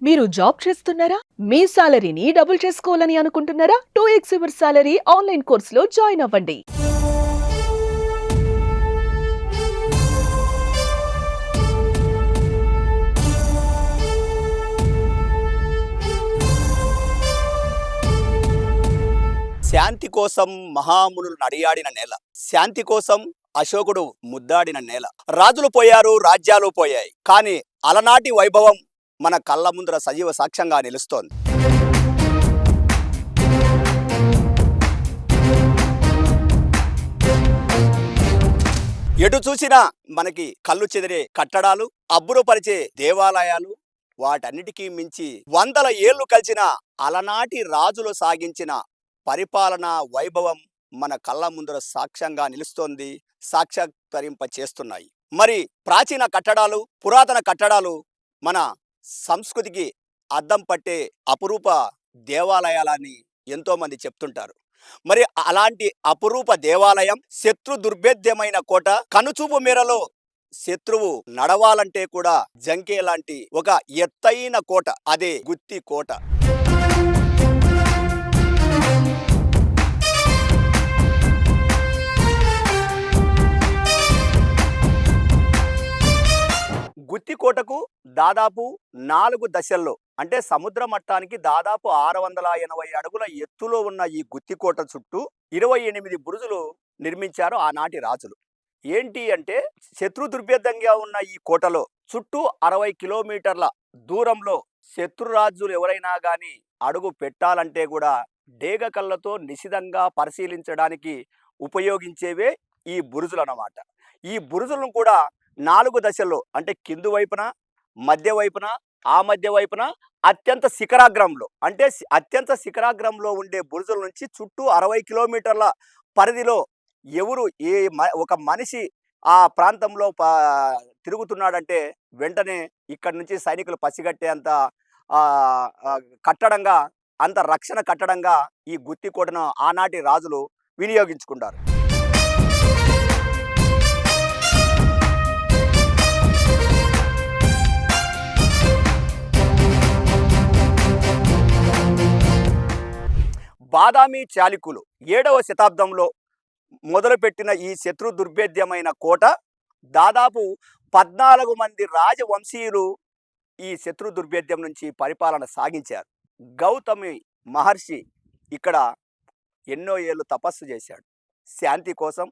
మీరు జాబ్ చేస్తున్నారా? మీ సాలరీని డబుల్ చేసుకోవాలని అనుకుంటున్నారా? 2x యువర్ సాలరీ ఆన్లైన్ కోర్సులో జాయిన్ అవ్వండి. శాంతి కోసం మహామునులు నడియాడిన నేల. శాంతి కోసం అశోకుడు ముద్దాడిన నేల. రాజులు పోయారు, రాజ్యాలు పోయాయి. కానీ అలనాటి వైభవం మన కళ్ళ ముందర సజీవ సాక్ష్యంగా నిలుస్తోంది. ఎటు చూసినా మనకి కళ్ళు చెదిరే కట్టడాలు, అబ్బురపరిచే దేవాలయాలు, వాటన్నిటికీ మించి వందల ఏళ్లు కలిసిన అలనాటి రాజులు సాగించిన పరిపాలన వైభవం మన కళ్ళ ముందర సాక్ష్యంగా నిలుస్తోంది, సాక్షాత్కరింప చేస్తున్నాయి. మరి ప్రాచీన కట్టడాలు, పురాతన కట్టడాలు మన సంస్కృతికి అద్దం పట్టే అపురూప దేవాలయాలని ఎంతో మంది చెప్తుంటారు. మరి అలాంటి అపురూప దేవాలయం, శత్రు దుర్భేద్యమైన కోట, కనుచూపు మేరలో శత్రువు నడవాలంటే కూడా జంకే లాంటి ఒక ఎత్తైన కోట, అదే గుత్తి కోట. గుత్తికోటకు దాదాపు 4 దశల్లో, అంటే సముద్ర మట్టానికి దాదాపు 680 అడుగుల ఎత్తులో ఉన్న ఈ గుత్తికోట చుట్టూ 28 బురుజులు నిర్మించారు ఆనాటి రాజులు. ఏంటి అంటే, శత్రు దుర్భేదంగా ఉన్న ఈ కోటలో చుట్టూ 60 కిలోమీటర్ల దూరంలో శత్రురాజులు ఎవరైనా కానీ అడుగు పెట్టాలంటే కూడా డేగ కళ్ళతో నిశితంగా పరిశీలించడానికి ఉపయోగించేవే ఈ బురుజులు అన్నమాట. ఈ బురుజులను కూడా 4 దశల్లో, అంటే కింది వైపున, మధ్య వైపున, ఆ మధ్య వైపున, అత్యంత శిఖరాగ్రంలో, అంటే అత్యంత శిఖరాగ్రంలో ఉండే బురుజుల నుంచి చుట్టూ 60 కిలోమీటర్ల పరిధిలో ఎవరు ఒక మనిషి ఆ ప్రాంతంలో తిరుగుతున్నాడంటే వెంటనే ఇక్కడి నుంచి సైనికులు పసిగట్టే అంత కట్టడంగా, అంత రక్షణ కట్టడంగా ఈ గుత్తికోటను ఆనాటి రాజులు వినియోగించుకుంటారు. బాదామి చాళుక్యులు 7వ శతాబ్దంలో మొదలుపెట్టిన ఈ శత్రు దుర్భేద్యమైన కోట దాదాపు 14 మంది రాజవంశీయులు ఈ శత్రు దుర్భేద్యం నుంచి పరిపాలన సాగించారు. గౌతమి మహర్షి ఇక్కడ ఎన్నో ఏళ్ళు తపస్సు చేశాడు, శాంతి కోసం,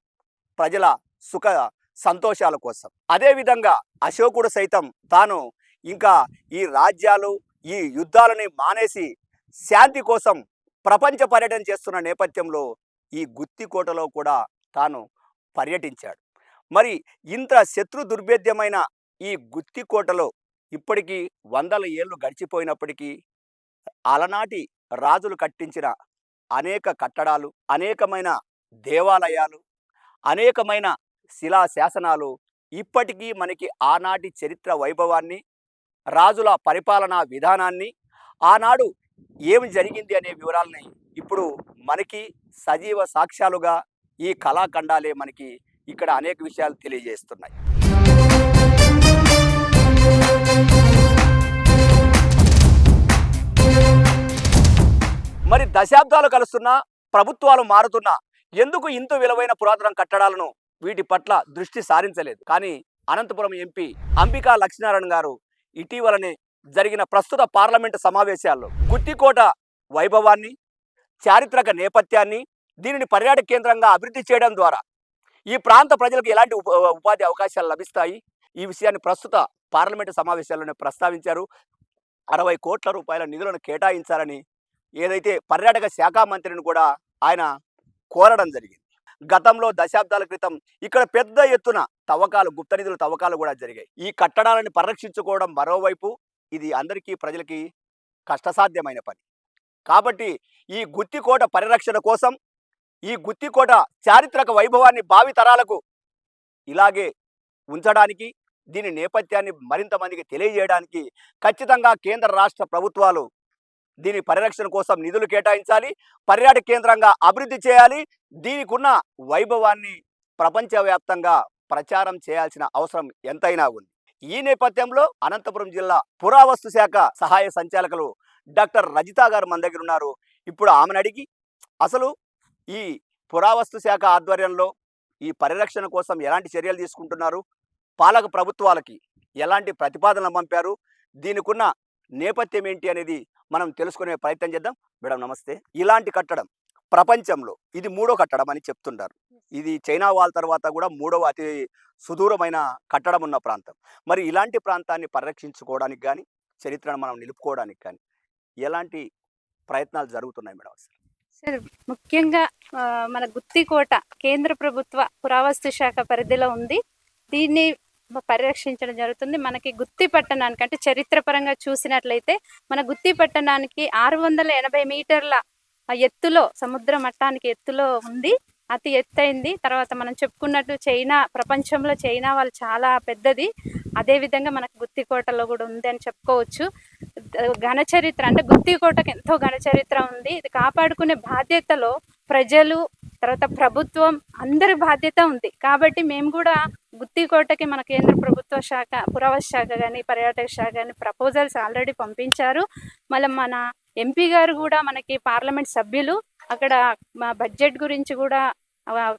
ప్రజల సుఖ సంతోషాల కోసం. అదేవిధంగా అశోకుడు సైతం తాను ఇంకా ఈ రాజ్యాలు, ఈ యుద్ధాలని మానేసి శాంతి కోసం ప్రపంచ పర్యటన చేస్తున్న నేపథ్యంలో ఈ గుత్తికోటలో కూడా తాను పర్యటించాడు. మరి ఇంత శత్రు దుర్భేద్యమైన ఈ గుత్తికోటలో ఇప్పటికీ వందల ఏళ్ళు గడిచిపోయినప్పటికీ అలనాటి రాజులు కట్టించిన అనేక కట్టడాలు, అనేకమైన దేవాలయాలు, అనేకమైన శిలా శాసనాలు ఇప్పటికీ మనకి ఆనాటి చరిత్ర వైభవాన్ని, రాజుల పరిపాలనా విధానాన్ని, ఆనాడు ఏమి జరిగింది అనే వివరాలని ఇప్పుడు మనకి సజీవ సాక్ష్యాలుగా ఈ కళాఖండాలే మనకి ఇక్కడ అనేక విషయాలు తెలియజేస్తున్నాయి. మరి దశాబ్దాలు కలుస్తున్నా, ప్రభుత్వాలు మారుతున్నా ఎందుకు ఇంత విలువైన పురాతన కట్టడాలను వీటి పట్ల దృష్టి సారించలేదు? కానీ అనంతపురం ఎంపీ అంబికా లక్ష్మీనారాయణ గారు ఇటీవలనే జరిగిన ప్రస్తుత పార్లమెంటు సమావేశాల్లో గుత్తికోట వైభవాన్ని, చారిత్రక నేపథ్యాన్ని, దీనిని పర్యాటక కేంద్రంగా అభివృద్ధి చేయడం ద్వారా ఈ ప్రాంత ప్రజలకు ఎలాంటి ఉపాధి అవకాశాలు లభిస్తాయి, ఈ విషయాన్ని ప్రస్తుత పార్లమెంటు సమావేశాల్లోనే ప్రస్తావించారు. 60 కోట్ల రూపాయల నిధులను కేటాయించాలని ఏదైతే పర్యాటక శాఖ మంత్రిని కూడా ఆయన కోరడం జరిగింది. గతంలో దశాబ్దాల క్రితం ఇక్కడ పెద్ద ఎత్తున తవ్వకాలు, గుప్త నిధుల తవ్వకాలు కూడా జరిగాయి. ఈ కట్టడాలను పరిరక్షించుకోవడం మరోవైపు ఇది అందరికీ, ప్రజలకి కష్టసాధ్యమైన పని. కాబట్టి ఈ గుత్తికోట పరిరక్షణ కోసం, ఈ గుత్తికోట చారిత్రక వైభవాన్ని భావి తరాలకు ఇలాగే ఉంచడానికి, దీని నేపథ్యాన్ని మరింత మందికి తెలియజేయడానికి ఖచ్చితంగా కేంద్ర రాష్ట్ర ప్రభుత్వాలు దీని పరిరక్షణ కోసం నిధులు కేటాయించాలి, పర్యాటక కేంద్రంగా అభివృద్ధి చేయాలి. దీనికి ఉన్న వైభవాన్ని ప్రపంచవ్యాప్తంగా ప్రచారం చేయాల్సిన అవసరం ఎంతైనా ఉంది. ఈ నేపథ్యంలో అనంతపురం జిల్లా పురావస్తు శాఖ సహాయ సంచాలకులు డాక్టర్ రజిత గారు మన దగ్గర ఉన్నారు. ఇప్పుడు ఆమెను అడిగి అసలు ఈ పురావస్తు శాఖ ఆధ్వర్యంలో ఈ పరిరక్షణ కోసం ఎలాంటి చర్యలు తీసుకుంటున్నారు, పాలక ప్రభుత్వాలకి ఎలాంటి ప్రతిపాదనలు పంపారు, దీనికున్న నేపథ్యం ఏంటి అనేది మనం తెలుసుకునే ప్రయత్నం చేద్దాం. మేడం నమస్తే. ఇలాంటి కట్టడం ప్రపంచంలో ఇది 3వ కట్టడం అని చెప్తుంటారు. ఇది చైనా వాల్ తర్వాత కూడా 3వ అతి సుదూరమైన కట్టడం ఉన్న ప్రాంతం. మరి ఇలాంటి ప్రాంతాన్ని పరిరక్షించుకోవడానికి కానీ, చరిత్రను మనం నిలుపుకోవడానికి కానీ ఎలాంటి ప్రయత్నాలు జరుగుతున్నాయి మేడం అసలు? సార్, ముఖ్యంగా మన గుత్తికోట కేంద్ర ప్రభుత్వ పురావస్తు శాఖ పరిధిలో ఉంది. దీన్ని పరిరక్షించడం జరుగుతుంది. మనకి గుత్తి పట్టణానికి అంటే చరిత్రపరంగా చూసినట్లయితే మన గుత్తి పట్టణానికి 680 మీటర్ల ఎత్తులో, సముద్ర మట్టానికి ఎత్తులో ఉంది. అతి ఎత్తైంది. తర్వాత మనం చెప్పుకున్నట్టు చైనా, ప్రపంచంలో చైనా వాళ్ళు చాలా పెద్దది. అదేవిధంగా మనకు గుత్తికోటలో కూడా ఉంది అని చెప్పుకోవచ్చు. ఘన చరిత్ర అంటే గుత్తికోటకు ఎంతో ఘన చరిత్ర ఉంది. ఇది కాపాడుకునే బాధ్యతలో ప్రజలు, తర్వాత ప్రభుత్వం అందరి బాధ్యత ఉంది. కాబట్టి మేము కూడా గుత్తికోటకి మన కేంద్ర ప్రభుత్వ శాఖ, పురావస్తు శాఖ కానీ, పర్యాటక శాఖ కానీ ప్రపోజల్స్ ఆల్రెడీ పంపించారు. మళ్ళీ మన ఎంపీ గారు కూడా, మనకి పార్లమెంట్ సభ్యులు అక్కడ మా బడ్జెట్ గురించి కూడా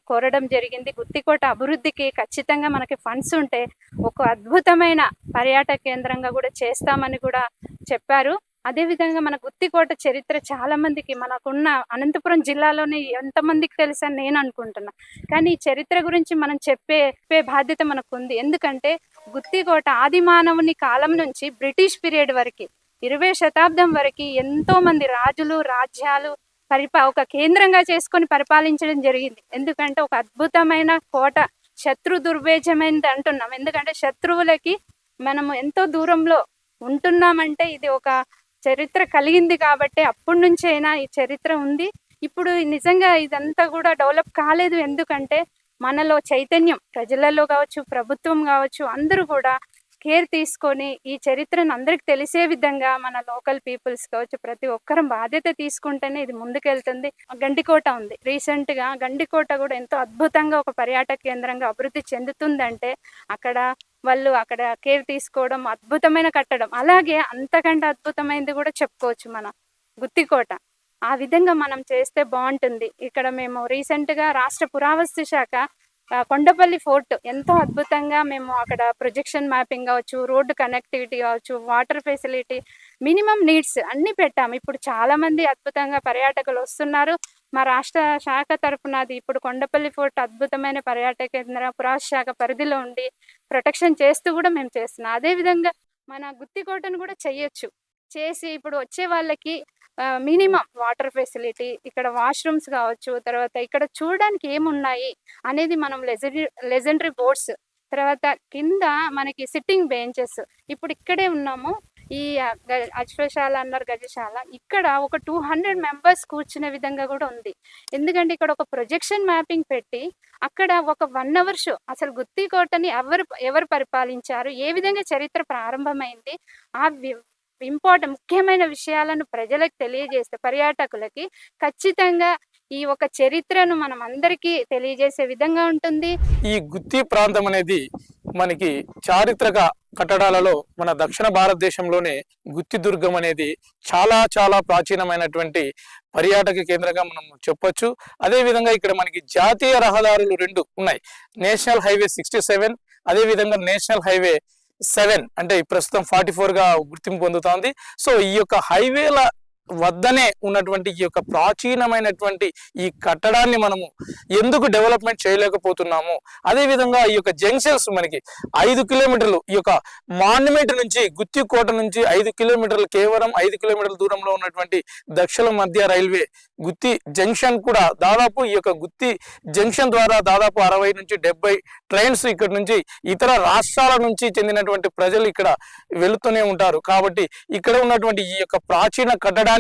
కోరడం జరిగింది. గుత్తికోట అభివృద్ధికి ఖచ్చితంగా మనకి ఫండ్స్ ఉంటే ఒక అద్భుతమైన పర్యాటక కేంద్రంగా కూడా చేస్తామని కూడా చెప్పారు. అదేవిధంగా మన గుత్తికోట చరిత్ర చాలా మందికి, మనకున్న అనంతపురం జిల్లాలోనే ఎంతమందికి తెలుసు అని నేను అనుకుంటున్నా. కానీ ఈ చరిత్ర గురించి మనం చెప్పే బాధ్యత మనకు ఉంది. ఎందుకంటే గుత్తికోట ఆది మానవుని కాలం నుంచి బ్రిటిష్ పీరియడ్ వరకు 20వ శతాబ్దం వరకు ఎంతో మంది రాజులు, రాజ్యాలు ఒక కేంద్రంగా చేసుకొని పరిపాలించడం జరిగింది. ఎందుకంటే ఒక అద్భుతమైన కోట, శత్రు దుర్భేజమైనది అంటున్నాం. ఎందుకంటే శత్రువులకి మనము ఎంతో దూరంలో ఉంటున్నామంటే ఇది ఒక చరిత్ర కలిగింది. కాబట్టి అప్పటి నుంచి అయినా ఈ చరిత్ర ఉంది. ఇప్పుడు నిజంగా ఇదంతా కూడా డెవలప్ కాలేదు. ఎందుకంటే మనలో చైతన్యం, ప్రజలలో కావచ్చు, ప్రభుత్వం కావచ్చు, అందరూ కూడా కేర్ తీసుకొని ఈ చరిత్రను అందరికి తెలిసే విధంగా మన లోకల్ పీపుల్స్ కావచ్చు, ప్రతి ఒక్కరం బాధ్యత తీసుకుంటేనే ఇది ముందుకెళ్తుంది. గండికోట ఉంది. రీసెంట్గా గండికోట కూడా ఎంతో అద్భుతంగా ఒక పర్యాటక కేంద్రంగా అభివృద్ధి చెందుతుందంటే అక్కడ కేర్ తీసుకోవడం, అద్భుతమైన కట్టడం. అలాగే అంతకంటే అద్భుతమైనది కూడా చెప్పుకోవచ్చు మన గుత్తికోట. ఆ విధంగా మనం చేస్తే బాగుంటుంది. ఇక్కడ మేము రీసెంట్గా రాష్ట్ర పురావస్తు శాఖ కొండపల్లి ఫోర్ట్ ఎంతో అద్భుతంగా మేము అక్కడ ప్రొజెక్షన్ మ్యాపింగ్ కావచ్చు, రోడ్డు కనెక్టివిటీ కావచ్చు, వాటర్ ఫెసిలిటీ, మినిమం నీడ్స్ అన్ని పెట్టాము. ఇప్పుడు చాలా మంది అద్భుతంగా పర్యాటకులు వస్తున్నారు. మా రాష్ట్ర శాఖ తరఫున అది ఇప్పుడు కొండపల్లి ఫోర్ట్ అద్భుతమైన పర్యాటక కేంద్ర పురావస్తు శాఖ పరిధిలో ఉండి ప్రొటెక్షన్ చేస్తూ కూడా మేము చేస్తున్నాం. అదేవిధంగా మన గుత్తికోటను కూడా చేసి ఇప్పుడు వచ్చే వాళ్ళకి మినిమం వాటర్ ఫెసిలిటీ, ఇక్కడ వాష్రూమ్స్ కావచ్చు, తర్వాత ఇక్కడ చూడడానికి ఏమున్నాయి అనేది మనం లెజెండరీ బోర్డ్స్, తర్వాత కింద మనకి సిట్టింగ్ బెంచెస్. ఇప్పుడు ఇక్కడే ఉన్నాము. ఈ అశ్వశాల అన్నారు, గజశాల. ఇక్కడ ఒక 200 మెంబర్స్ కూర్చునే విధంగా కూడా ఉంది. ఎందుకంటే ఇక్కడ ఒక ప్రొజెక్షన్ మ్యాపింగ్ పెట్టి అక్కడ ఒక 1 అవర్ షో అసలు గుత్తికోటని ఎవరు పరిపాలించారు, ఏ విధంగా చరిత్ర ప్రారంభమైంది, ఆ ముఖ్యమైన విషయాలను ప్రజలకు తెలియజేస్తే, పర్యాటకులకి ఖచ్చితంగా ఈ ఒక చరిత్రను మనం అందరికీ తెలియజేసే విధంగా ఉంటుంది. ఈ గుత్తి ప్రాంతం అనేది మనకి చారిత్రక కట్టడాలలో మన దక్షిణ భారతదేశంలోనే గుత్తి దుర్గం అనేది చాలా చాలా ప్రాచీనమైనటువంటి పర్యాటక కేంద్రంగా మనం చెప్పొచ్చు. అదే విధంగా ఇక్కడ మనకి జాతీయ రహదారులు 2 ఉన్నాయి. నేషనల్ హైవే 67, అదే విధంగా నేషనల్ హైవే 7 అంటే ప్రస్తుతం 44 గా గుర్తింపు పొందుతోంది. సో ఈ యొక్క హైవేల వద్దనే ఉన్నటువంటి ఈ యొక్క ప్రాచీనమైనటువంటి ఈ కట్టడాన్ని మనము ఎందుకు డెవలప్మెంట్ చేయలేకపోతున్నాము, అదే విధంగా ఈ యొక్క జంక్షన్స్ మనకి 5 కిలోమీటర్లు ఈ యొక్క మాన్యుమెంట్ నుంచి, గుత్తికోట నుంచి 5 కిలోమీటర్లు, కేవలం 5 కిలోమీటర్ల దూరంలో ఉన్నటువంటి దక్షిణ మధ్య రైల్వే గుత్తి జంక్షన్ కూడా దాదాపు ఈ యొక్క గుత్తి జంక్షన్ ద్వారా దాదాపు 60 నుంచి 70 ట్రైన్స్ ఇక్కడ నుంచి ఇతర రాష్ట్రాల నుంచి చెందినటువంటి ప్రజలు ఇక్కడ వెళుతూనే ఉంటారు. కాబట్టి ఇక్కడ ఉన్నటువంటి ఈ యొక్క ప్రాచీన కట్టడాన్ని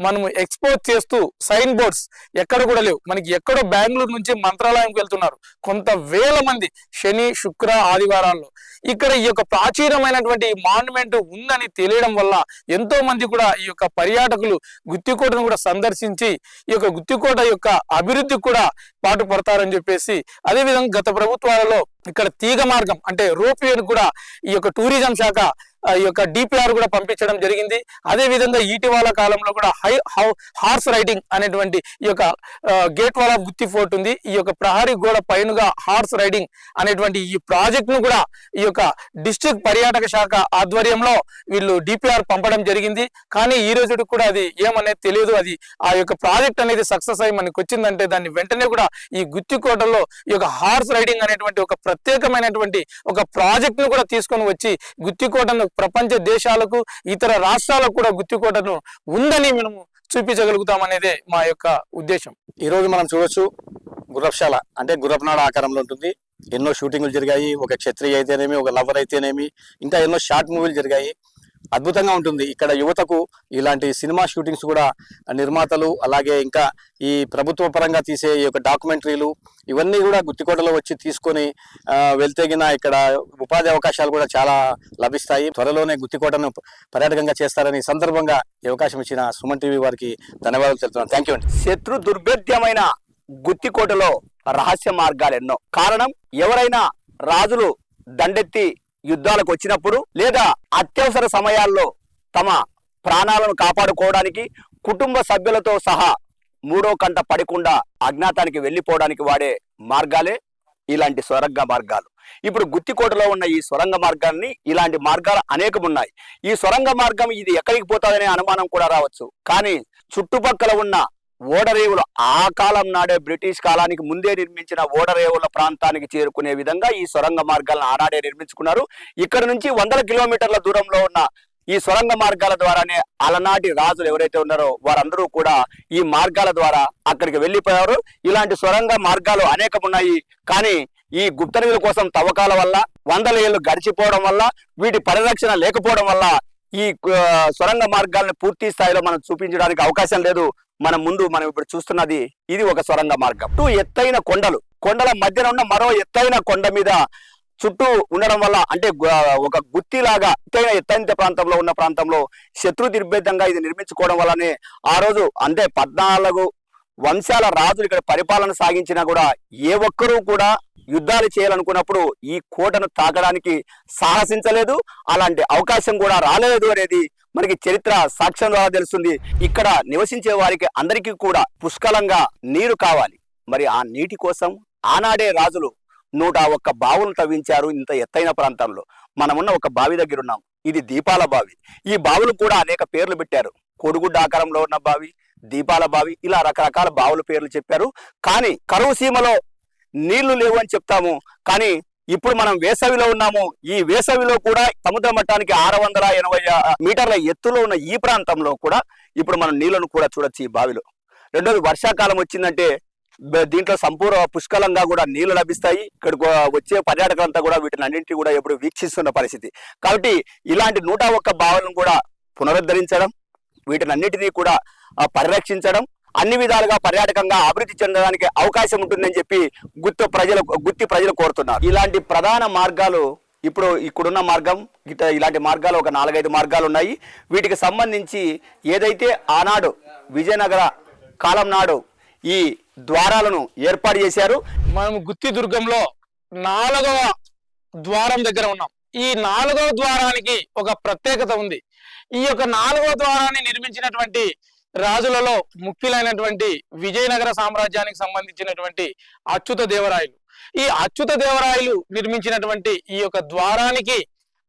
మనము ఎక్స్పోజ్ చేస్తూ సైన్ బోర్డ్స్ ఎక్కడ కూడా లేవు. మనకి ఎక్కడో బెంగళూరు నుంచి మంత్రాలయంకి వెళ్తున్నారు కొంత వేల మంది శని, శుక్ర, ఆదివారాల్లో. ఇక్కడ ఈ యొక్క ప్రాచీనమైనటువంటి మాన్యుమెంట్ ఉందని తెలియడం వల్ల ఎంతో మంది కూడా ఈ యొక్క పర్యాటకులు గుత్తికోటను కూడా సందర్శించి ఈ యొక్క గుత్తికోట యొక్క అభివృద్ధి కూడా పాటుపడతారని చెప్పేసి, అదేవిధంగా గత ప్రభుత్వాలలో ఇక్కడ తీగ మార్గం అంటే రోప్వేను కూడా ఈ యొక్క టూరిజం శాఖ ఈ యొక్క డిపిఆర్ కూడా పంపించడం జరిగింది. అదే విధంగా ఇటీవల కాలంలో కూడా హార్స్ రైడింగ్ అనేటువంటి ఈ యొక్క gate wall of Gutti fort ఉంది. ఈ యొక్క ప్రహరీ గోడ పైనగా హార్స్ రైడింగ్ అనేటువంటి ఈ ప్రాజెక్ట్ ను కూడా ఈ యొక్క డిస్ట్రిక్ట్ పర్యాటక శాఖ ఆధ్వర్యంలో వీళ్ళు డిపిఆర్ పంపడం జరిగింది. కానీ ఈ రోజు కూడా అది ఏమనేది తెలియదు. అది ఆ యొక్క ప్రాజెక్ట్ అనేది సక్సెస్ అయ్యి మనకి వచ్చిందంటే దాన్ని వెంటనే కూడా ఈ గుత్తికోటలో ఈ యొక్క హార్స్ రైడింగ్ అనేటువంటి ఒక ప్రత్యేకమైనటువంటి ఒక ప్రాజెక్ట్ ను కూడా తీసుకొని వచ్చి గుత్తికోటను ప్రపంచ దేశాలకు ఇతర రాష్ట్రాలకు కూడా గుత్తికోటను ఉందని మనము చూపించగలుగుతామనేదే మా యొక్క ఉద్దేశం. ఈ రోజు మనం చూడొచ్చు గుర్రపుశాల అంటే గుర్రపునాడ ఆకారంలో ఉంటుంది. ఎన్నో షూటింగ్లు జరిగాయి. ఒక క్షత్రియ అయితేనేమి, ఒక లవర్ అయితేనేమి, ఇంకా ఎన్నో షార్ట్ మూవీలు జరిగాయి. అద్భుతంగా ఉంటుంది. ఇక్కడ యువతకు ఇలాంటి సినిమా షూటింగ్స్ కూడా నిర్మాతలు అలాగే ఇంకా ఈ ప్రభుత్వ పరంగా తీసే ఈ యొక్క డాక్యుమెంటరీలు ఇవన్నీ కూడా గుత్తికోటలో వచ్చి తీసుకొని వెళ్తేగిన ఇక్కడ ఉపాధి అవకాశాలు కూడా చాలా లభిస్తాయి. త్వరలోనే గుత్తికోటను పర్యాటకంగా చేస్తారని సందర్భంగా ఈ అవకాశం ఇచ్చిన సుమన్ టీవీ వారికి ధన్యవాదాలు తెలుపుతున్నాను. థ్యాంక్ యూ అండి. శత్రు దుర్భేద్యమైన గుత్తికోటలో రహస్య మార్గాలు ఎన్నో. కారణం, ఎవరైనా రాజులు దండెత్తి యుద్ధాలకు వచ్చినప్పుడు లేదా అత్యవసర సమయాల్లో తమ ప్రాణాలను కాపాడుకోవడానికి కుటుంబ సభ్యులతో సహా మూడో కంట పడకుండా అజ్ఞాతానికి వెళ్ళిపోవడానికి వాడే మార్గాలే ఇలాంటి సొరంగ మార్గాలు. ఇప్పుడు గుత్తికోటలో ఉన్న ఈ సొరంగ మార్గాన్ని ఇలాంటి మార్గాలు అనేకం ఉన్నాయి. ఈ సొరంగ మార్గం ఇది ఎక్కడికి పోతుందనే అనుమానం కూడా రావచ్చు. కానీ చుట్టుపక్కల ఉన్న ఓడరేవులు ఆ కాలం నాడే బ్రిటిష్ కాలానికి ముందే నిర్మించిన ఓడరేవుల ప్రాంతానికి చేరుకునే విధంగా ఈ సొరంగ మార్గాలను ఆనాడే నిర్మించుకున్నారు. ఇక్కడ నుంచి 100 కిలోమీటర్ల దూరంలో ఉన్న ఈ సొరంగ మార్గాల ద్వారానే అలనాటి రాజులు ఎవరైతే ఉన్నారో వారందరూ కూడా ఈ మార్గాల ద్వారా అక్కడికి వెళ్ళిపోయారు. ఇలాంటి సొరంగ మార్గాలు అనేకం ఉన్నాయి. కానీ ఈ గుప్త నిధుల కోసం తవ్వకాల వల్ల 100 ఏళ్లు గడిచిపోవడం వల్ల వీటి పరిరక్షణ లేకపోవడం వల్ల ఈ సొరంగ మార్గాలను పూర్తి స్థాయిలో మనం చూపించడానికి అవకాశం లేదు. మనం ఇప్పుడు చూస్తున్నది ఇది ఒక సొరంగ మార్గం. చుట్టూ ఎత్తైన కొండల మధ్యన ఉన్న మరో ఎత్తైన కొండ మీద చుట్టూ ఉండడం వల్ల అంటే ఒక గుత్తిలాగా ఎత్తైన ప్రాంతంలో ఉన్న ప్రాంతంలో శత్రు దుర్భేదంగా ఇది నిర్మించుకోవడం వల్లనే ఆ రోజు అంటే 14 వంశాల రాజులు ఇక్కడ పరిపాలన సాగించినా కూడా ఏ ఒక్కరూ కూడా యుద్ధాలు చేయాలనుకున్నప్పుడు ఈ కోటను తాకడానికి సాహసించలేదు. అలాంటి అవకాశం కూడా రాలేదు అనేది మనకి చరిత్ర సాక్ష్యం ద్వారా తెలుస్తుంది. ఇక్కడ నివసించే వారికి అందరికీ కూడా పుష్కలంగా నీరు కావాలి. మరి ఆ నీటి కోసం ఆనాడే రాజులు 101 బావులను తవ్వించారు. ఇంత ఎత్తైన ప్రాంతంలో మనమున్న ఒక బావి దగ్గర ఉన్నాం. ఇది దీపాల బావి. ఈ బావులు కూడా అనేక పేర్లు పెట్టారు. కోడిగుడ్డ ఆకారంలో ఉన్న బావి, దీపాల బావి, ఇలా రకరకాల బావుల పేర్లు చెప్పారు. కానీ కరువు సీమలో నీళ్లు లేవు అని చెప్తాము. కానీ ఇప్పుడు మనం వేసవిలో ఉన్నాము. ఈ వేసవిలో కూడా సముద్ర మట్టానికి 680 మీటర్ల ఎత్తులో ఉన్న ఈ ప్రాంతంలో కూడా ఇప్పుడు మనం నీళ్లను కూడా చూడొచ్చు ఈ బావిలో. రెండోది, వర్షాకాలం వచ్చిందంటే దీంట్లో సంపూర్ణ పుష్కలంగా కూడా నీళ్లు లభిస్తాయి. ఇక్కడికి వచ్చే పర్యాటకులంతా కూడా వీటిని అన్నింటినీ కూడా ఎప్పుడు వీక్షిస్తున్న పరిస్థితి. కాబట్టి ఇలాంటి 101 బావులను కూడా పునరుద్ధరించడం, వీటిని అన్నిటినీ కూడా పరిరక్షించడం, అన్ని విధాలుగా పర్యాటకంగా అభివృద్ధి చెందడానికి అవకాశం ఉంటుందని చెప్పి గుత్తి ప్రజలు కోరుతున్నారు. ఇలాంటి ప్రధాన మార్గాలు ఇప్పుడు ఇక్కడున్న మార్గం ఇలాంటి మార్గాలు ఒక 4-5 మార్గాలు ఉన్నాయి. వీటికి సంబంధించి ఏదైతే ఆనాడు విజయనగర కాలం నాడు ఈ ద్వారాలను ఏర్పాటు చేశారు. మనం గుత్తి దుర్గంలో 4వ ద్వారం దగ్గర ఉన్నాం. ఈ 4వ ద్వారానికి ఒక ప్రత్యేకత ఉంది. ఈ యొక్క 4వ ద్వారాన్ని నిర్మించినటువంటి రాజులలో ముఖ్యులైనటువంటి విజయనగర సామ్రాజ్యానికి సంబంధించినటువంటి అచ్యుత దేవరాయలు. ఈ అచ్యుత దేవరాయలు నిర్మించినటువంటి ఈ యొక్క ద్వారానికి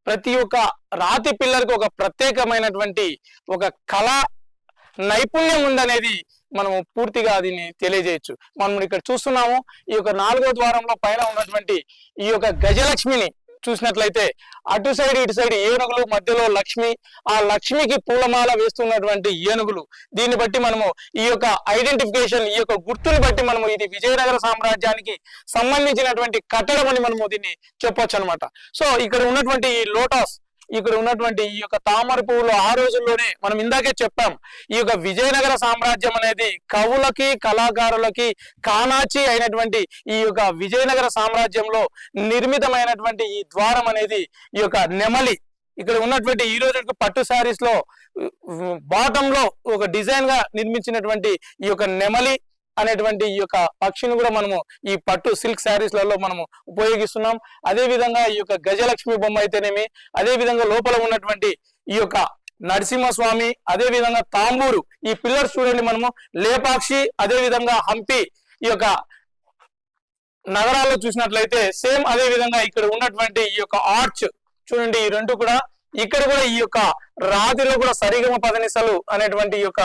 ప్రతి ఒక్క రాతి పిల్లలకు ఒక ప్రత్యేకమైనటువంటి ఒక కళా నైపుణ్యం ఉందనేది మనము పూర్తిగా దీన్ని తెలియజేయచ్చు. మనం ఇక్కడ చూస్తున్నాము. ఈ యొక్క 4వ ద్వారంలో పైన ఉన్నటువంటి ఈ యొక్క గజలక్ష్మిని చూసినట్లయితే అటు సైడ్ ఇటు సైడ్ ఏనుగులు, మధ్యలో లక్ష్మి, ఆ లక్ష్మికి పూలమాల వేస్తున్నటువంటి ఏనుగులు. దీన్ని బట్టి మనము ఈ యొక్క ఐడెంటిఫికేషన్, ఈ యొక్క గుర్తుని బట్టి మనము ఇది విజయనగర సామ్రాజ్యానికి సంబంధించినటువంటి కట్టడం అని మనము దీన్ని చెప్పొచ్చు అనమాట. సో ఇక్కడ ఉన్నటువంటి ఈ లోటస్, ఇక్కడ ఉన్నటువంటి ఈ యొక్క తామర పువ్వులు ఆ రోజుల్లోనే మనం ఇందాకే చెప్పాం. ఈ యొక్క విజయనగర సామ్రాజ్యం అనేది కవులకి, కళాకారులకి కానాచి అయినటువంటి ఈ యొక్క విజయనగర సామ్రాజ్యంలో నిర్మితమైనటువంటి ఈ ద్వారం అనేది ఈ యొక్క నెమలి, ఇక్కడ ఉన్నటువంటి ఈ రోజు పట్టు శారీస్ లో బాటమ్ లో ఒక డిజైన్ గా నిర్మించినటువంటి ఈ యొక్క నెమలి, అనేటువంటి ఈ యొక్క పక్షిని కూడా మనము ఈ పట్టు సిల్క్ శారీస్లలో మనము ఉపయోగిస్తున్నాం. అదే విధంగా ఈ యొక్క గజలక్ష్మి బొమ్మ అయితేనేమి, అదే విధంగా లోపల ఉన్నటువంటి ఈ యొక్క నరసింహస్వామి, అదే విధంగా తాంబూరు, ఈ పిల్లర్స్ చూడండి మనము లేపాక్షి, అదే విధంగా హంపి ఈ యొక్క నగరాల్లో చూసినట్లయితే సేమ్ అదే విధంగా ఇక్కడ ఉన్నటువంటి ఈ యొక్క ఆర్చ్ చూడండి. ఈ రెండు కూడా ఇక్కడ కూడా ఈ యొక్క రాతిలో కూడా సరిగమ పదనిసలు అనేటువంటి ఈ యొక్క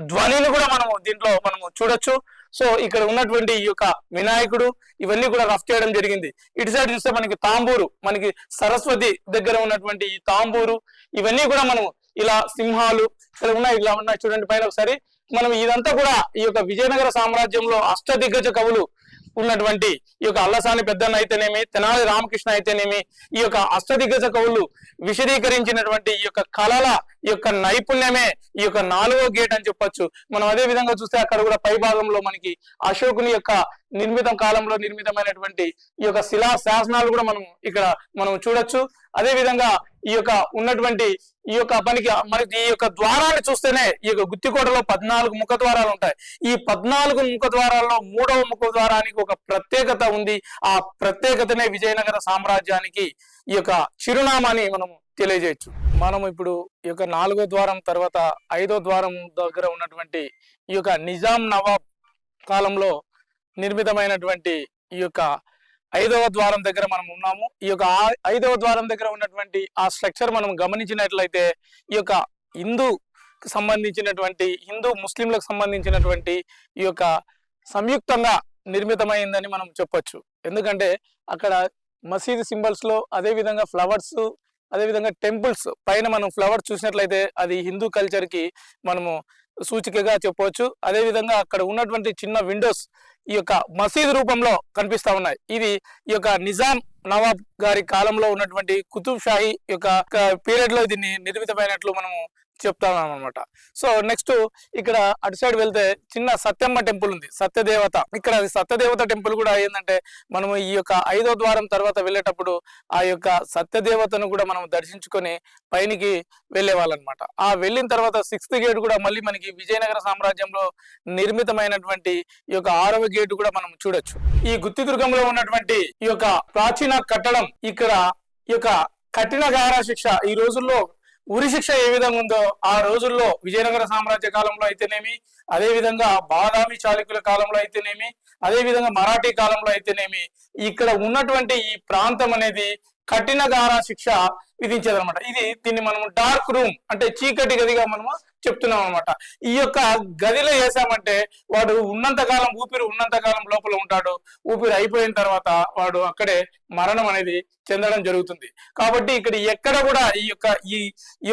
ధ్వనిని కూడా మనము దీంట్లో మనము చూడొచ్చు. సో ఇక్కడ ఉన్నటువంటి ఈ యొక్క వినాయకుడు ఇవన్నీ కూడా రఫ్ చేయడం జరిగింది. ఇటు సైడ్ చూస్తే మనకి తాంబూరు, మనకి సరస్వతి దగ్గర ఉన్నటువంటి ఈ తాంబూరు ఇవన్నీ కూడా మనం ఇలా సింహాలు ఇక్కడ ఉన్నాయి, ఇలా ఉన్నాయి చూడండి పైన ఒకసారి. మనం ఇదంతా కూడా ఈ యొక్క విజయనగర సామ్రాజ్యంలో అష్టదిగ్గజ కవులు ఉన్నటువంటి ఈ యొక్క అల్లసాని పెద్దన్న అయితేనేమి, తెనాలి రామకృష్ణ అయితేనేమి, ఈ యొక్క అష్టదిగ్గజ కవులు విశదీకరించినటువంటి ఈ యొక్క కళల ఈ యొక్క నైపుణ్యమే ఈ యొక్క 4వ గేట్ అని చెప్పొచ్చు. మనం అదే విధంగా చూస్తే అక్కడ కూడా పై భాగంలో మనకి అశోకుని యొక్క కాలంలో నిర్మితమైనటువంటి ఈ యొక్క శిలా శాసనాలు కూడా మనం చూడొచ్చు. అదే విధంగా ఈ యొక్క ఉన్నటువంటి ఈ యొక్క మనకి ఈ యొక్క ద్వారాన్ని చూస్తేనే ఈ యొక్క గుత్తికోటలో 14 ముఖద్వారాలు ఉంటాయి. ఈ 14 ముఖద్వారాల్లో 3వ ముఖద్వారానికి ఒక ప్రత్యేకత ఉంది. ఆ ప్రత్యేకతనే విజయనగర సామ్రాజ్యానికి ఈ యొక్క చిరునామాని మనం తెలియజేయచ్చు. మనం ఇప్పుడు ఈ యొక్క 4వ ద్వారం తర్వాత 5వ ద్వారం దగ్గర ఉన్నటువంటి ఈ యొక్క నిజాం నవాబ్ కాలంలో నిర్మితమైనటువంటి ఈ యొక్క 5వ ద్వారం దగ్గర మనం ఉన్నాము. ఈ యొక్క 5వ ద్వారం దగ్గర ఉన్నటువంటి ఆ స్ట్రక్చర్ మనం గమనించినట్లయితే ఈ యొక్క హిందూ ముస్లింలకు సంబంధించినటువంటి ఈ యొక్క సంయుక్తంగా నిర్మితమైందని మనం చెప్పొచ్చు. ఎందుకంటే అక్కడ మసీదు సింబల్స్ లో అదే విధంగా ఫ్లవర్స్, అదే విధంగా టెంపుల్స్ పైన మనం ఫ్లవర్స్ చూసినట్లయితే అది హిందూ కల్చర్ కి మనము సూచికగా చెప్పవచ్చు. అదే విధంగా అక్కడ ఉన్నటువంటి చిన్న విండోస్ ఈ యొక్క మసీదు రూపంలో కనిపిస్తా ఉన్నాయి. ఇది ఈ యొక్క నిజాం నవాబ్ గారి కాలంలో ఉన్నటువంటి కుతుబ్ షాహీ యొక్క పీరియడ్ లో దీన్ని నిర్మితమైనట్లు మనము చెప్తాం అనమాట. సో నెక్స్ట్ ఇక్కడ అటు సైడ్ వెళ్తే చిన్న సత్యమ్మ టెంపుల్ ఉంది, సత్యదేవత. ఇక్కడ సత్యదేవత టెంపుల్ కూడా ఏంటంటే మనము ఈ యొక్క 5వ ద్వారం తర్వాత వెళ్ళేటప్పుడు ఆ యొక్క సత్యదేవతను కూడా మనం దర్శించుకొని పైనికి వెళ్ళే వాళ్ళనమాట. ఆ వెళ్ళిన తర్వాత 6th గేట్ కూడా మళ్ళీ మనకి విజయనగర సామ్రాజ్యంలో నిర్మితమైనటువంటి ఈ యొక్క 6వ గేట్ కూడా మనం చూడొచ్చు. ఈ గుత్తిదుర్గంలో ఉన్నటువంటి ఈ యొక్క ప్రాచీన కట్టడం, ఇక్కడ ఈ యొక్క కఠిన గారా శిక్ష, ఈ రోజుల్లో ఉరి శిక్ష ఏ విధంగా ఉందో ఆ రోజుల్లో విజయనగర సామ్రాజ్య కాలంలో అయితేనేమి, అదే విధంగా బాదామి చాళుక్యుల కాలంలో అయితేనేమి, అదే విధంగా మరాఠీ కాలంలో అయితేనేమి, ఇక్కడ ఉన్నటువంటి ఈ ప్రాంతం అనేది కఠిన గారా శిక్ష విధించేదన్నమాట. దీన్ని మనం డార్క్ రూమ్ అంటే చీకటి గదిగా మనము చెప్తున్నాం అనమాట. ఈ యొక్క గదిలో వేసామంటే వాడు ఉన్నంతకాలం, ఊపిరి ఉన్నంతకాలం లోపల ఉంటాడు. ఊపిరి అయిపోయిన తర్వాత వాడు అక్కడే మరణం అనేది చెందడం జరుగుతుంది. కాబట్టి ఇక్కడ ఎక్కడ కూడా ఈ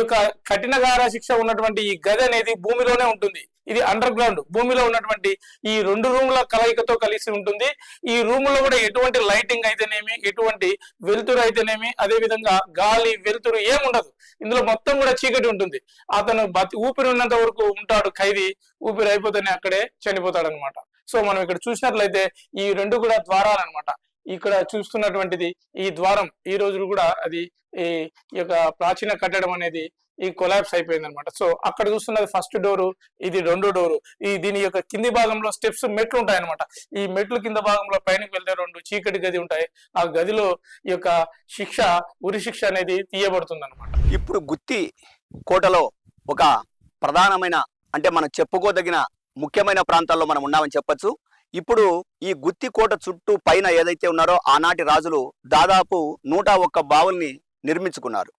యొక్క కఠినగార శిక్ష ఉన్నటువంటి ఈ గది అనేది భూమిలోనే ఉంటుంది. ఇది అండర్ గ్రౌండ్, భూమిలో ఉన్నటువంటి ఈ 2 రూముల కలయికతో కలిసి ఉంటుంది. ఈ రూములో కూడా ఎటువంటి లైటింగ్ అయితేనేమి, ఎటువంటి వెలుతురు అయితేనేమి, అదే విధంగా గాలి వెలుతురు ఏముండదు. ఇందులో మొత్తం కూడా చీకటి ఉంటుంది. అతను ఊపిరి ఉన్నంత వరకు ఉంటాడు ఖైదీ, ఊపిరి అయిపోతేనే అక్కడే చనిపోతాడు అనమాట. సో మనం ఇక్కడ చూసినట్లయితే ఈ 2 కూడా ద్వారాలు అనమాట. ఇక్కడ చూస్తున్నటువంటిది ఈ ద్వారం ఈ రోజు కూడా అది ఈ యొక్క ప్రాచీన కట్టడం అనేది ఈ కొలాప్స్ అయిపోయింది అనమాట. సో అక్కడ చూస్తున్నది ఫస్ట్ డోరు, ఇది 2వ డోరు. దీని యొక్క కింది భాగంలో స్టెప్స్, మెట్లు ఉంటాయి అనమాట. ఈ మెట్లు కింద భాగంలో పైనకి వెళ్తే 2 చీకటి గది ఉంటాయి. ఆ గదిలో ఈ యొక్క ఉరి శిక్ష అనేది తీయబడుతుంది అనమాట. ఇప్పుడు గుత్తి కోటలో ఒక ప్రధానమైన, అంటే మనం చెప్పుకోదగిన ముఖ్యమైన ప్రాంతాల్లో మనం ఉన్నామని చెప్పొచ్చు. ఇప్పుడు ఈ గుత్తి కోట చుట్టూ పైన ఏదైతే ఉన్నారో ఆనాటి రాజులు దాదాపు 101 బావుల్ని నిర్మించుకున్నారు.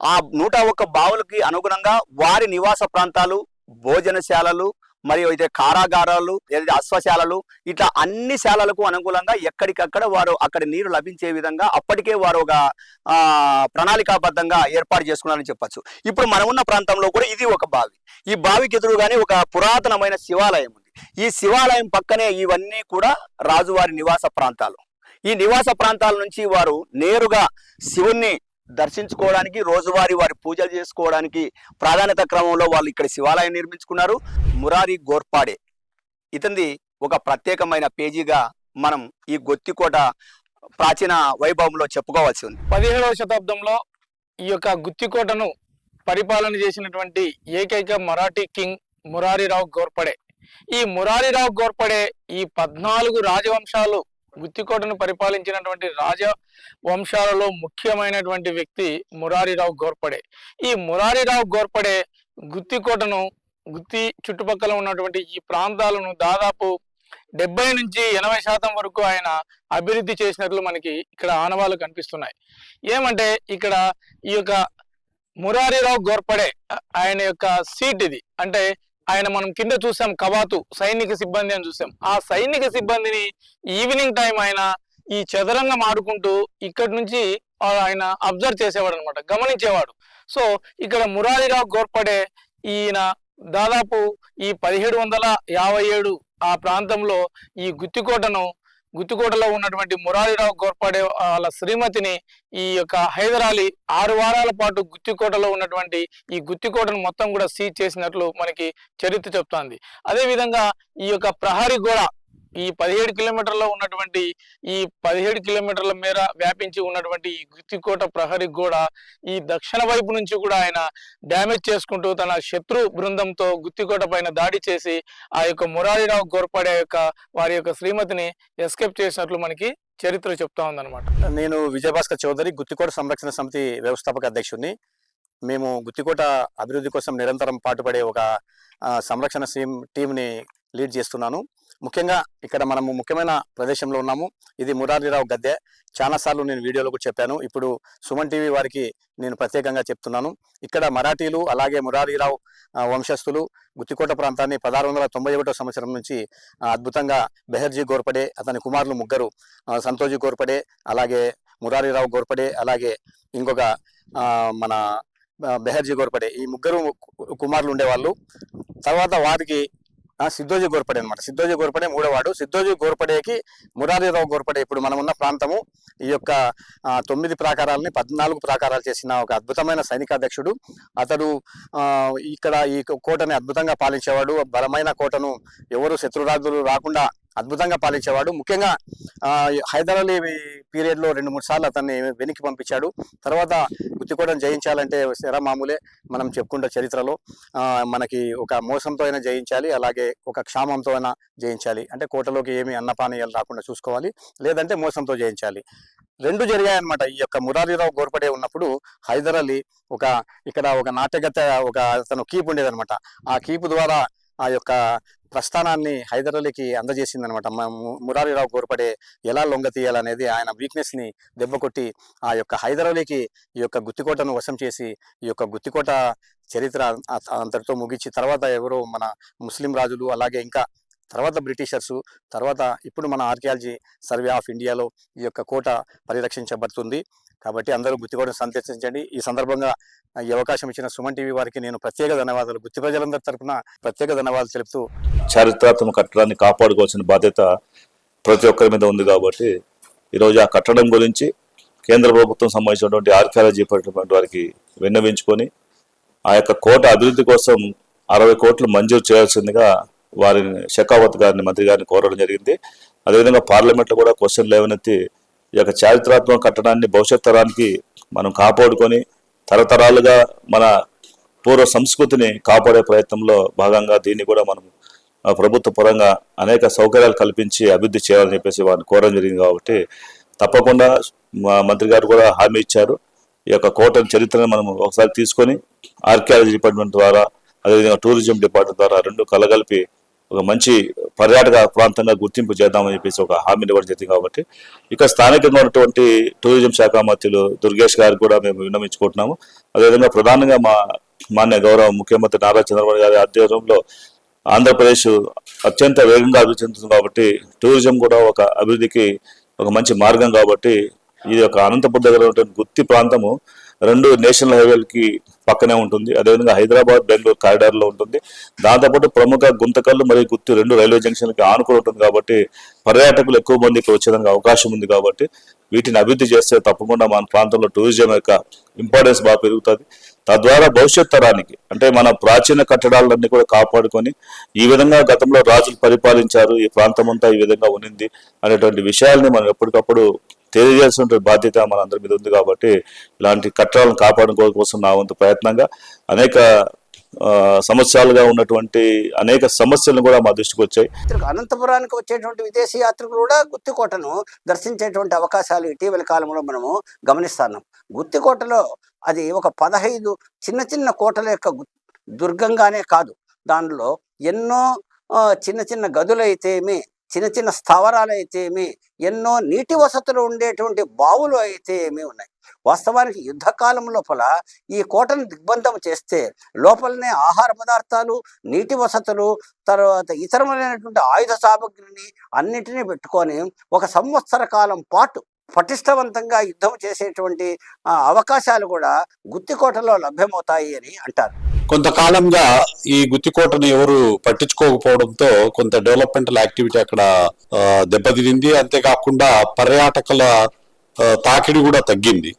ఆ 101 బావులకి అనుగుణంగా వారి నివాస ప్రాంతాలు, భోజనశాలలు, మరియు అయితే కారాగారాలు, ఏదైతే అశ్వశాలలు, ఇట్లా అన్ని శాలలకు అనుకూలంగా ఎక్కడికక్కడ వారు అక్కడ నీరు లభించే విధంగా అప్పటికే వారు ఒక ప్రణాళికాబద్ధంగా ఏర్పాటు చేసుకున్నారని చెప్పచ్చు. ఇప్పుడు మనం ఉన్న ప్రాంతంలో కూడా ఇది ఒక బావి. ఈ బావికి ఎదురుగానే ఒక పురాతనమైన శివాలయం ఉంది. ఈ శివాలయం పక్కనే ఇవన్నీ కూడా రాజువారి నివాస ప్రాంతాలు. ఈ నివాస ప్రాంతాల నుంచి వారు నేరుగా శివుణ్ణి దర్శించుకోవడానికి, రోజువారీ వారి పూజలు చేసుకోవడానికి ప్రాధాన్యత క్రమంలో వాళ్ళు ఇక్కడ శివాలయం నిర్మించుకున్నారు. మురారి గోర్పాడే ఇతంది ఒక ప్రత్యేకమైన పేజీగా మనం ఈ గుత్తికోట ప్రాచీన వైభవంలో చెప్పుకోవాల్సి ఉంది. 17వ శతాబ్దంలో ఈ యొక్క గుత్తికోటను పరిపాలన చేసినటువంటి ఏకైక మరాఠీ కింగ్ మురారిరావు గోర్పడే. ఈ మురారిరావు గోర్పడే ఈ 14 రాజవంశాలు గుత్తికోటను పరిపాలించినటువంటి రాజవంశాలలో ముఖ్యమైనటువంటి వ్యక్తి మురారిరావు గోర్పడే. ఈ మురారిరావు గోర్పడే గుత్తికోటను, గుత్తి చుట్టుపక్కల ఉన్నటువంటి ఈ ప్రాంతాలను దాదాపు 70 నుంచి 80% వరకు ఆయన అభివృద్ధి చేసినట్లు మనకి ఇక్కడ ఆనవాళ్లు కనిపిస్తున్నాయి. ఏమంటే ఇక్కడ ఈ యొక్క మురారిరావు గోర్పడే ఆయన యొక్క సీట్ ఇది. అంటే ఆయన మనం కింద చూసాం కవాతు సైనిక సిబ్బంది అని చూసాం. ఆ సైనిక సిబ్బందిని ఈవినింగ్ టైం ఆయన ఈ చదరంగం ఆడుకుంటూ ఇక్కడి నుంచి ఆయన అబ్జర్వ్ చేసేవాడు అనమాట, గమనించేవాడు. సో ఇక్కడ మురారిరావు గోర్పడే ఈయన దాదాపు ఈ 1757 ఆ ప్రాంతంలో ఈ గుత్తికోటలో ఉన్నటువంటి మురారిరావు గోర్పడే వాళ్ళ శ్రీమతిని ఈ యొక్క హైదర్ అలీ 6 వారాల పాటు గుత్తికోటలో ఉన్నటువంటి ఈ గుత్తికోటను మొత్తం కూడా సీజ్ చేసినట్లు మనకి చరిత్ర చెప్తోంది. అదేవిధంగా ఈ యొక్క ప్రహరీ గోడ, ఈ 17 కిలోమీటర్లో ఉన్నటువంటి ఈ 17 కిలోమీటర్ల మేర వ్యాపించి ఉన్నటువంటి ఈ గుత్తికోట ప్రహరీ గోడ ఈ దక్షిణ వైపు నుంచి కూడా ఆయన డ్యామేజ్ చేసుకుంటూ తన శత్రు బృందంతో గుత్తికోట పైన దాడి చేసి ఆ యొక్క మురారిరావు గోర్పడే యొక్క వారి యొక్క శ్రీమతిని ఎస్కేప్ చేసినట్లు మనకి చరిత్ర చెప్తా ఉందన్నమాట. నేను విజయభాస్కర్ చౌదరి, గుత్తికోట సంరక్షణ సమితి వ్యవస్థాపక అధ్యక్షుడిని. మేము గుత్తికోట అభివృద్ధి కోసం నిరంతరం పాటుపడే ఒక సంరక్షణ టీంని లీడ్ చేస్తున్నాను. ముఖ్యంగా ఇక్కడ మనము ముఖ్యమైన ప్రదేశంలో ఉన్నాము. ఇది మురారిరావు గద్దె. చాలాసార్లు నేను వీడియోలో కూడా చెప్పాను. ఇప్పుడు సుమన్ టీవీ వారికి నేను ప్రత్యేకంగా చెప్తున్నాను. ఇక్కడ మరాఠీలు అలాగే మురారిరావు వంశస్థులు గుత్తికోట ప్రాంతాన్ని 1691 సంవత్సరం నుంచి అద్భుతంగా బెహర్జీ గోర్పడే, అతని కుమారులు ముగ్గురు, సంతోజీ గోర్పడే, అలాగే మురారిరావు గోర్పడే, అలాగే ఇంకొక మన బెహర్జీ గోర్పడే, ఈ ముగ్గురు కుమారులు ఉండేవాళ్ళు. తర్వాత వారికి సిద్ధోజీ గోర్పడే అనమాట. సిద్ధోజీ గోర్పడే మూడోవాడు. సిద్ధోజీ గోర్పడేకి మురారిరావు గోర్పడే ఇప్పుడు మనం ఉన్న ప్రాంతము ఈ యొక్క 9 ప్రాకారాలని 14 ప్రాకారాలు చేసిన ఒక అద్భుతమైన సైనికాధ్యక్షుడు. అతడు ఇక్కడ ఈ కోటని అద్భుతంగా పాలించేవాడు. బలమైన కోటను ఎవరు శత్రురాజులు రాకుండా అద్భుతంగా పాలించేవాడు. ముఖ్యంగా హైదర్ అలీ పీరియడ్లో 2-3 సార్లు అతన్ని వెనక్కి పంపించాడు. తర్వాత గుత్తికోటను జయించాలంటే మామూలే, మనం చెప్పుకుంటే చరిత్రలో మనకి ఒక మోసంతో అయినా జయించాలి, అలాగే ఒక క్షామంతో అయినా జయించాలి. అంటే కోటలోకి ఏమి అన్నపానీయాలు రాకుండా చూసుకోవాలి, లేదంటే మోసంతో జయించాలి. 2 జరిగాయన్నమాట. ఈ యొక్క మురారిరావు గోర్పడే ఉన్నప్పుడు హైదర్ అలీ ఇక్కడ ఒక నాట్యగత అతను కీపు ఉండేదన్నమాట. ఆ కీపు ద్వారా ఆ యొక్క ప్రస్థానాన్ని హైదర్ అలీకి అందజేసిందనమాట. మురారిరావు గోర్పడే ఎలా లొంగ తీయాలనేది ఆయన వీక్నెస్ ని దెబ్బకొట్టి ఆ యొక్క హైదర్ అలీకి ఈ యొక్క గుత్తికోటను వశం చేసి ఈ యొక్క గుత్తికోట చరిత్ర అంతటితో ముగించి తర్వాత ఎవరో మన ముస్లిం రాజులు, అలాగే ఇంకా తర్వాత బ్రిటిషర్సు, తర్వాత ఇప్పుడు మన ఆర్కియాలజీ సర్వే ఆఫ్ ఇండియాలో ఈ యొక్క కోట పరిరక్షించబడుతుంది. కాబట్టి అందరూ గుత్తికోటను సందర్శించండి. ఈ సందర్భంగా ఈ అవకాశం ఇచ్చిన సుమన్ టీవీ వారికి నేను ప్రత్యేక ధన్యవాదాలు, గుత్తి ప్రజలందరి తరఫున ప్రత్యేక ధన్యవాదాలు తెలుపుతూ, చారిత్రాత్మక కట్టడాన్ని కాపాడుకోవాల్సిన బాధ్యత ప్రతి ఒక్కరి మీద ఉంది. కాబట్టి ఈరోజు ఆ కట్టడం గురించి కేంద్ర ప్రభుత్వం సంబంధించినటువంటి ఆర్కియాలజీ డిపార్ట్మెంట్ వారికి విన్నవించుకొని ఆ యొక్క కోట అభివృద్ధి కోసం 60 కోట్లు మంజూరు చేయాల్సిందిగా వారిని షెకావత్ గారిని, మంత్రి గారిని కోరడం జరిగింది. అదేవిధంగా పార్లమెంట్లో కూడా క్వశ్చన్ లేవనెత్తి ఈ యొక్క చారిత్రాత్మక కట్టడాన్ని భవిష్యత్ తరానికి మనం కాపాడుకొని తరతరాలుగా మన పూర్వ సంస్కృతిని కాపాడే ప్రయత్నంలో భాగంగా దీన్ని కూడా మనం ప్రభుత్వ పరంగా అనేక సౌకర్యాలు కల్పించి అభివృద్ధి చేయాలని చెప్పేసి వారిని కోరడం జరిగింది. కాబట్టి తప్పకుండా మంత్రి గారు కూడా హామీ ఇచ్చారు. ఈ యొక్క కోట చరిత్రను మనం ఒకసారి తీసుకొని ఆర్కియాలజీ డిపార్ట్మెంట్ ద్వారా, అదేవిధంగా టూరిజం డిపార్ట్మెంట్ ద్వారా 2 కలగలిపి ఒక మంచి పర్యాటక ప్రాంతంగా గుర్తింపు చేద్దామని చెప్పేసి ఒక హామీని ఇవ్వడం జరిగింది. కాబట్టి ఇక స్థానికంగా ఉన్నటువంటి టూరిజం శాఖ మంత్రులు దుర్గేష్ గారికి కూడా మేము విన్నవించుకుంటున్నాము. అదేవిధంగా ప్రధానంగా మాన్య గౌరవ ముఖ్యమంత్రి నారా చంద్రబాబు గారి ఆధ్వర్యంలో ఆంధ్రప్రదేశ్ అత్యంత వేగంగా అభివృద్ధి చెందుతుంది. కాబట్టి టూరిజం కూడా ఒక అభివృద్ధికి ఒక మంచి మార్గం. కాబట్టి ఇది ఒక అనంతపురం దగ్గర ఉన్నటువంటి గుత్తి ప్రాంతము 2 నేషనల్ హైవేలకి పక్కనే ఉంటుంది. అదేవిధంగా హైదరాబాద్ బెంగళూరు కారిడార్లో ఉంటుంది. దాంతోపాటు ప్రముఖ గుంతకల్లు మరియు గుత్తి 2 రైల్వే జంక్షన్లకి ఆనుకుని ఉంటుంది. కాబట్టి పర్యాటకులు ఎక్కువ మంది ఇక్కడ వచ్చేదానికి అవకాశం ఉంది. కాబట్టి వీటిని అభివృద్ధి చేస్తే తప్పకుండా మన ప్రాంతంలో టూరిజం యొక్క ఇంపార్టెన్స్ బాగా పెరుగుతుంది. తద్వారా భవిష్యత్ తరానికి, అంటే మన ప్రాచీన కట్టడాలన్నీ కూడా కాపాడుకొని ఈ విధంగా గతంలో రాజులు పరిపాలించారు, ఈ ప్రాంతం అంతా ఈ విధంగా ఉన్నింది అనేటువంటి విషయాల్ని మనం ఎప్పటికప్పుడు తెలియజేయాల్సిన బాధ్యత మన అందరి మీద ఉంది. కాబట్టి ఇలాంటి కట్టడాలను కాపాడుకోవడం కోసం నా వంతు ప్రయత్నంగా అనేక సంవత్సరాలుగా ఉన్నటువంటి అనేక సమస్యలను కూడా మా దృష్టికి వచ్చాయి. అనంతపురానికి వచ్చేటువంటి విదేశీ యాత్రికులు కూడా గుత్తికోటను దర్శించేటువంటి అవకాశాలు ఇటీవల కాలంలో మనము గమనిస్తున్నాం. గుత్తికోటలో అది ఒక 15 చిన్న చిన్న కోటల యొక్క దుర్గంగానే కాదు, దానిలో ఎన్నో చిన్న చిన్న గదులు అయితేమి, చిన్న చిన్న స్థావరాలు అయితేమి, ఎన్నో నీటి వసతులు ఉండేటువంటి బావులు అయితే ఏమీ ఉన్నాయి. వాస్తవానికి యుద్ధకాలం లోపల ఈ కోటను దిగ్బంధం చేస్తే లోపలనే ఆహార పదార్థాలు, నీటి వసతులు, తర్వాత ఇతరమైనటువంటి ఆయుధ సామగ్రిని అన్నిటినీ పెట్టుకొని 1 సంవత్సర కాలం పాటు పటిష్టవంతంగా యుద్ధం చేసేటువంటి అవకాశాలు కూడా గుత్తికోటలో లభ్యమవుతాయి అని అంటారు. కొంతకాలంగా ఈ గుత్తికోటను ఎవరు పట్టించుకోకపోవడంతో కొంత డెవలప్మెంటల్ యాక్టివిటీ అక్కడ దెబ్బతినింది. అంతేకాకుండా పర్యాటకుల తాకిడి కూడా తగ్గింది.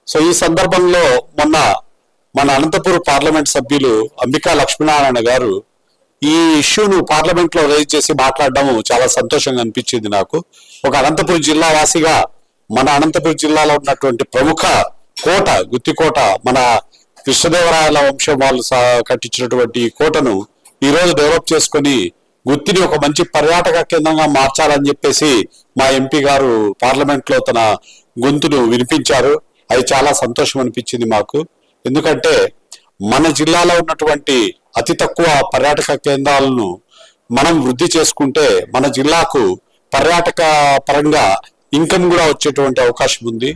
సో ఈ సందర్భంలో మొన్న మన అనంతపురం పార్లమెంట్ సభ్యులు అంబికా లక్ష్మీనారాయణ గారు ఈ ఇష్యూను పార్లమెంట్ లో రైజ్ చేసి మాట్లాడడం చాలా సంతోషంగా అనిపించింది నాకు. ఒక అనంతపురం జిల్లా వాసిగా మన అనంతపురం జిల్లాలో ఉన్నటువంటి ప్రముఖ కోట గుత్తికోట, మన కృష్ణదేవరాయల వంశం వాళ్ళు కట్టించినటువంటి కోటను ఈ రోజు డెవలప్ చేసుకొని గుత్తిని ఒక మంచి పర్యాటక కేంద్రంగా మార్చాలని చెప్పేసి మా ఎంపీ గారు పార్లమెంట్ లో తన గొంతును వినిపించారు. అది చాలా సంతోషం అనిపించింది మాకు. ఎందుకంటే మన జిల్లాలో ఉన్నటువంటి అతి తక్కువ పర్యాటక కేంద్రాలను మనం వృద్ధి చేసుకుంటే మన జిల్లాకు పర్యాటక పరంగా ఇన్కమ్ కూడా వచ్చేటువంటి అవకాశం ఉంది.